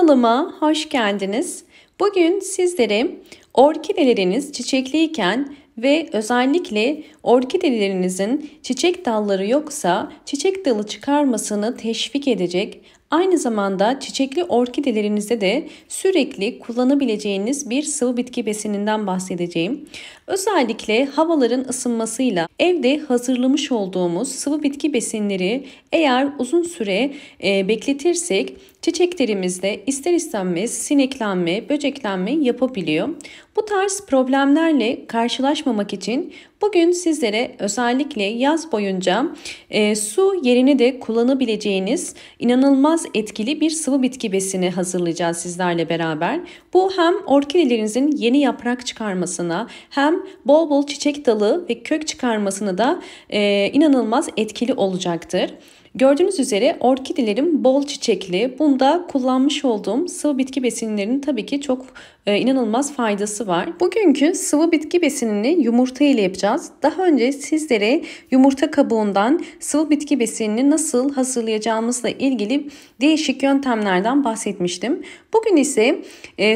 Kanalıma hoş geldiniz. Bugün sizlere orkideleriniz çiçekliyken ve özellikle orkidelerinizin çiçek dalları yoksa çiçek dalı çıkarmasını teşvik edecek, aynı zamanda çiçekli orkidelerinizde de sürekli kullanabileceğiniz bir sıvı bitki besininden bahsedeceğim. Özellikle havaların ısınmasıyla evde hazırlamış olduğumuz sıvı bitki besinleri eğer uzun süre bekletirsek çiçeklerimizde ister istemez sineklenme, böceklenme yapabiliyor. Bu tarz problemlerle karşılaşmamak için bugün sizlere özellikle yaz boyunca su yerine de kullanabileceğiniz inanılmaz etkili bir sıvı bitki besini hazırlayacağız sizlerle beraber. Bu hem orkidelerinizin yeni yaprak çıkarmasına hem bol bol çiçek dalı ve kök çıkarmasına da inanılmaz etkili olacaktır. Gördüğünüz üzere orkidelerim bol çiçekli. Bunda kullanmış olduğum sıvı bitki besinlerinin tabii ki çok inanılmaz faydası var. Bugünkü sıvı bitki besinini yumurta ile yapacağız. Daha önce sizlere yumurta kabuğundan sıvı bitki besinini nasıl hazırlayacağımızla ilgili değişik yöntemlerden bahsetmiştim. Bugün ise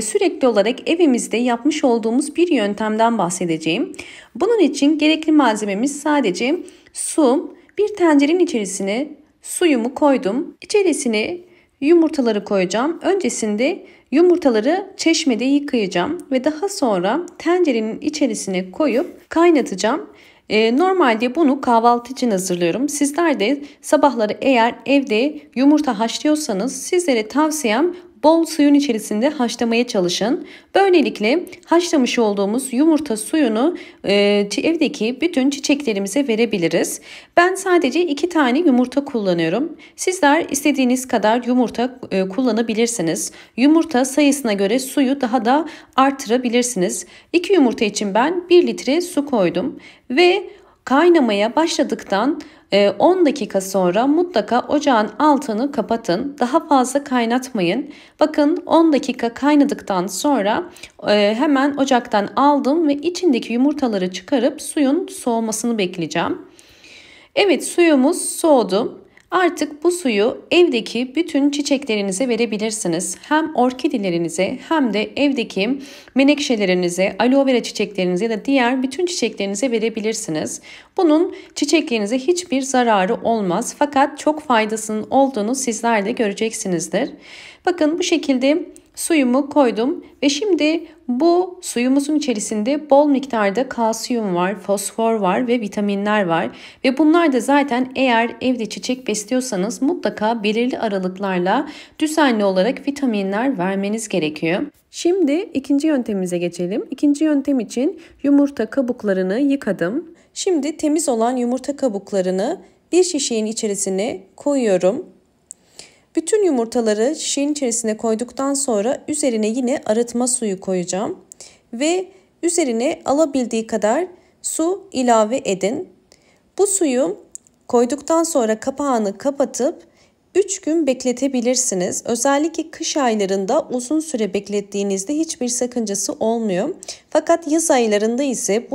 sürekli olarak evimizde yapmış olduğumuz bir yöntemden bahsedeceğim. Bunun için gerekli malzememiz sadece su. Bir tencerenin içerisine suyumu koydum. İçerisine yumurtaları koyacağım. Öncesinde yumurtaları çeşmede yıkayacağım ve daha sonra tencerenin içerisine koyup kaynatacağım. Normalde bunu kahvaltı için hazırlıyorum. Sizler de sabahları eğer evde yumurta haşlıyorsanız sizlere tavsiyem bol suyun içerisinde haşlamaya çalışın. Böylelikle haşlamış olduğumuz yumurta suyunu evdeki bütün çiçeklerimize verebiliriz. Ben sadece 2 tane yumurta kullanıyorum. Sizler istediğiniz kadar yumurta kullanabilirsiniz. Yumurta sayısına göre suyu daha da artırabilirsiniz. 2 yumurta için ben 1 litre su koydum ve kaynamaya başladıktan 10 dakika sonra mutlaka ocağın altını kapatın. Daha fazla kaynatmayın. Bakın 10 dakika kaynadıktan sonra hemen ocaktan aldım ve içindeki yumurtaları çıkarıp suyun soğumasını bekleyeceğim. Evet, suyumuz soğudu. Artık bu suyu evdeki bütün çiçeklerinize verebilirsiniz. Hem orkidelerinize hem de evdeki menekşelerinize, aloe vera çiçeklerinize ya da diğer bütün çiçeklerinize verebilirsiniz. Bunun çiçeklerinize hiçbir zararı olmaz. Fakat çok faydasının olduğunu sizler de göreceksinizdir. Bakın bu şekilde suyumu koydum ve şimdi bu suyumuzun içerisinde bol miktarda kalsiyum var, fosfor var ve vitaminler var. Ve bunlar da zaten eğer evde çiçek besliyorsanız mutlaka belirli aralıklarla düzenli olarak vitaminler vermeniz gerekiyor. Şimdi ikinci yöntemimize geçelim. İkinci yöntem için yumurta kabuklarını yıkadım. Şimdi temiz olan yumurta kabuklarını bir şişenin içerisine koyuyorum. Bütün yumurtaları şişenin içerisine koyduktan sonra üzerine yine arıtma suyu koyacağım. Ve üzerine alabildiği kadar su ilave edin. Bu suyu koyduktan sonra kapağını kapatıp 3 gün bekletebilirsiniz. Özellikle kış aylarında uzun süre beklettiğinizde hiçbir sakıncası olmuyor. Fakat yaz aylarında ise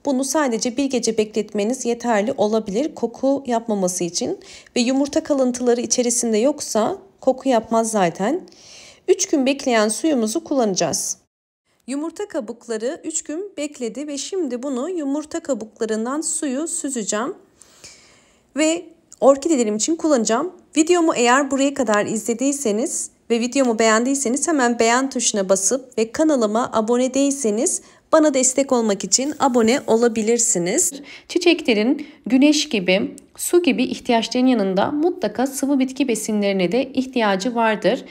bunu sadece bir gece bekletmeniz yeterli olabilir koku yapmaması için. Ve yumurta kalıntıları içerisinde yoksa koku yapmaz zaten. 3 gün bekleyen suyumuzu kullanacağız. Yumurta kabukları 3 gün bekledi ve şimdi bunu yumurta kabuklarından suyu süzeceğim. Ve orkidelerim için kullanacağım. Videomu eğer buraya kadar izlediyseniz ve videomu beğendiyseniz hemen beğen tuşuna basıp ve kanalıma abone değilseniz bana destek olmak için abone olabilirsiniz. Çiçeklerin güneş gibi, su gibi ihtiyaçlarının yanında mutlaka sıvı bitki besinlerine de ihtiyacı vardır.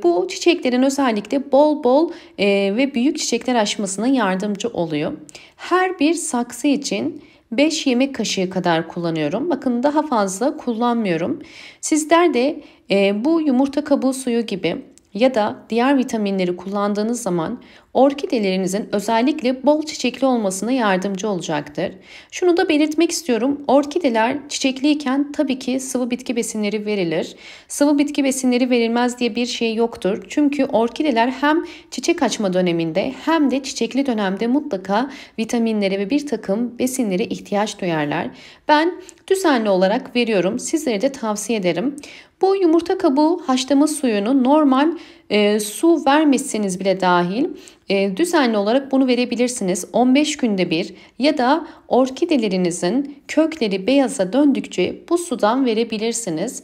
Bu çiçeklerin özellikle bol bol ve büyük çiçekler açmasına yardımcı oluyor. Her bir saksı için 5 yemek kaşığı kadar kullanıyorum. Bakın daha fazla kullanmıyorum. Sizler de bu yumurta kabuğu suyu gibi ya da diğer vitaminleri kullandığınız zaman orkidelerinizin özellikle bol çiçekli olmasına yardımcı olacaktır. Şunu da belirtmek istiyorum. Orkideler çiçekliyken tabii ki sıvı bitki besinleri verilir. Sıvı bitki besinleri verilmez diye bir şey yoktur. Çünkü orkideler hem çiçek açma döneminde hem de çiçekli dönemde mutlaka vitaminlere ve bir takım besinlere ihtiyaç duyarlar. Ben düzenli olarak veriyorum. Sizlere de tavsiye ederim. Bu yumurta kabuğu haşlama suyunu normal su vermezseniz bile dahil düzenli olarak bunu verebilirsiniz. 15 günde bir ya da orkidelerinizin kökleri beyaza döndükçe bu sudan verebilirsiniz.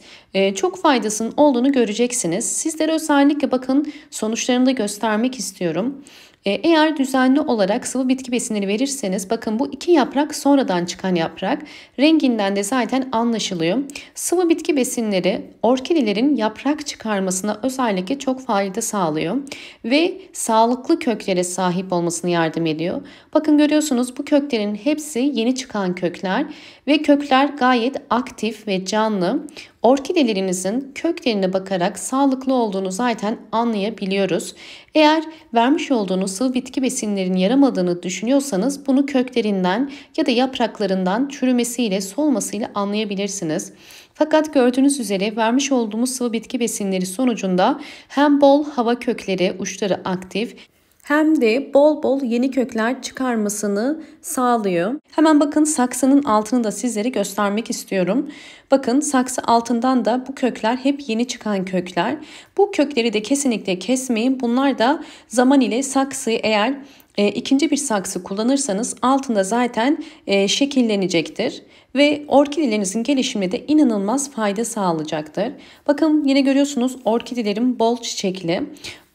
Çok faydasının olduğunu göreceksiniz. Sizlere özellikle bakın sonuçlarını da göstermek istiyorum. Eğer düzenli olarak sıvı bitki besinleri verirseniz, bakın bu 2 yaprak sonradan çıkan yaprak, renginden de zaten anlaşılıyor. Sıvı bitki besinleri orkidelerin yaprak çıkarmasına özellikle çok fayda sağlıyor ve sağlıklı köklere sahip olmasına yardım ediyor. Bakın görüyorsunuz, bu köklerin hepsi yeni çıkan kökler ve kökler gayet aktif ve canlı. Orkidelerinizin köklerine bakarak sağlıklı olduğunu zaten anlayabiliyoruz. Eğer vermiş olduğunuz sıvı bitki besinlerinin yaramadığını düşünüyorsanız bunu köklerinden ya da yapraklarından çürümesiyle, solmasıyla anlayabilirsiniz. Fakat gördüğünüz üzere vermiş olduğumuz sıvı bitki besinleri sonucunda hem bol hava kökleri, uçları aktif, hem de bol bol yeni kökler çıkarmasını sağlıyor. Hemen bakın saksının altını da sizlere göstermek istiyorum. Bakın saksı altından da bu kökler hep yeni çıkan kökler. Bu kökleri de kesinlikle kesmeyin. Bunlar da zaman ile saksıyı eğer ikinci bir saksı kullanırsanız altında zaten şekillenecektir. Ve orkidelerinizin gelişimine de inanılmaz fayda sağlayacaktır. Bakın yine görüyorsunuz orkidelerim bol çiçekli.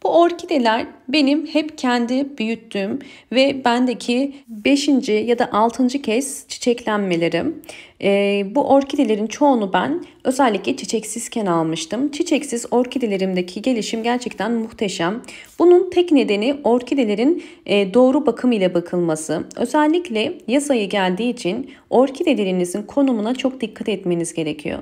Bu orkideler benim hep kendi büyüttüğüm ve bendeki 5. ya da 6. kez çiçeklenmelerim. Bu orkidelerin çoğunu ben özellikle çiçeksizken almıştım. Çiçeksiz orkidelerimdeki gelişim gerçekten muhteşem. Bunun tek nedeni orkidelerin doğru bakım ile bakılması. Özellikle yaz ayı geldiği için orkidelerinizin konumuna çok dikkat etmeniz gerekiyor.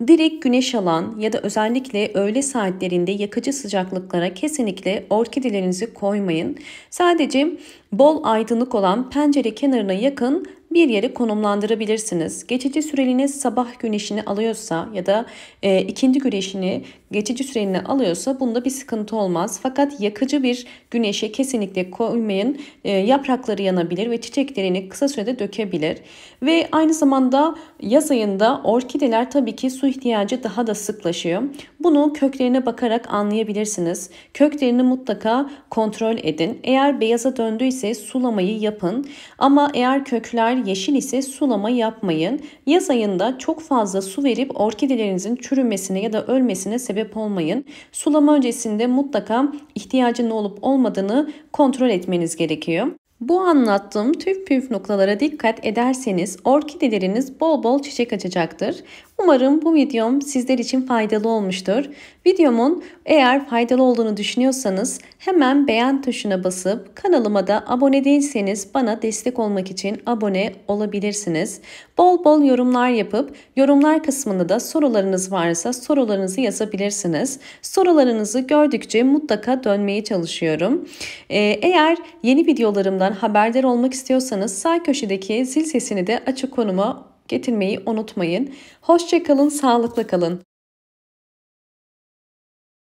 Direkt güneş alan ya da özellikle öğle saatlerinde yakıcı sıcaklıklara kesinlikle orkidelerinizi koymayın. Sadece bol aydınlık olan pencere kenarına yakın bir yere konumlandırabilirsiniz. Geçici süreliğine sabah güneşini alıyorsa ya da ikindi güneşini geçici süreliğine alıyorsa bunda bir sıkıntı olmaz. Fakat yakıcı bir güneşe kesinlikle koymayın. Yaprakları yanabilir ve çiçeklerini kısa sürede dökebilir. Ve aynı zamanda yaz ayında orkideler tabii ki su ihtiyacı daha da sıklaşıyor. Bunu köklerine bakarak anlayabilirsiniz. Köklerini mutlaka kontrol edin. Eğer beyaza döndüyse sulamayı yapın. Ama eğer kökler yeşil ise sulama yapmayın. Yaz ayında çok fazla su verip orkidelerinizin çürümesine ya da ölmesine sebep olmayın. Sulama öncesinde mutlaka ihtiyacının olup olmadığını kontrol etmeniz gerekiyor. Bu anlattığım püf noktalara dikkat ederseniz orkideleriniz bol bol çiçek açacaktır. Umarım bu videom sizler için faydalı olmuştur. Videomun eğer faydalı olduğunu düşünüyorsanız hemen beğen tuşuna basıp kanalıma da abone değilseniz bana destek olmak için abone olabilirsiniz. Bol bol yorumlar yapıp yorumlar kısmında da sorularınız varsa sorularınızı yazabilirsiniz. Sorularınızı gördükçe mutlaka dönmeye çalışıyorum. Eğer yeni videolarımdan haberdar olmak istiyorsanız sağ köşedeki zil sesini de açık konuma getirmeyi unutmayın. Hoşça kalın, sağlıklı kalın.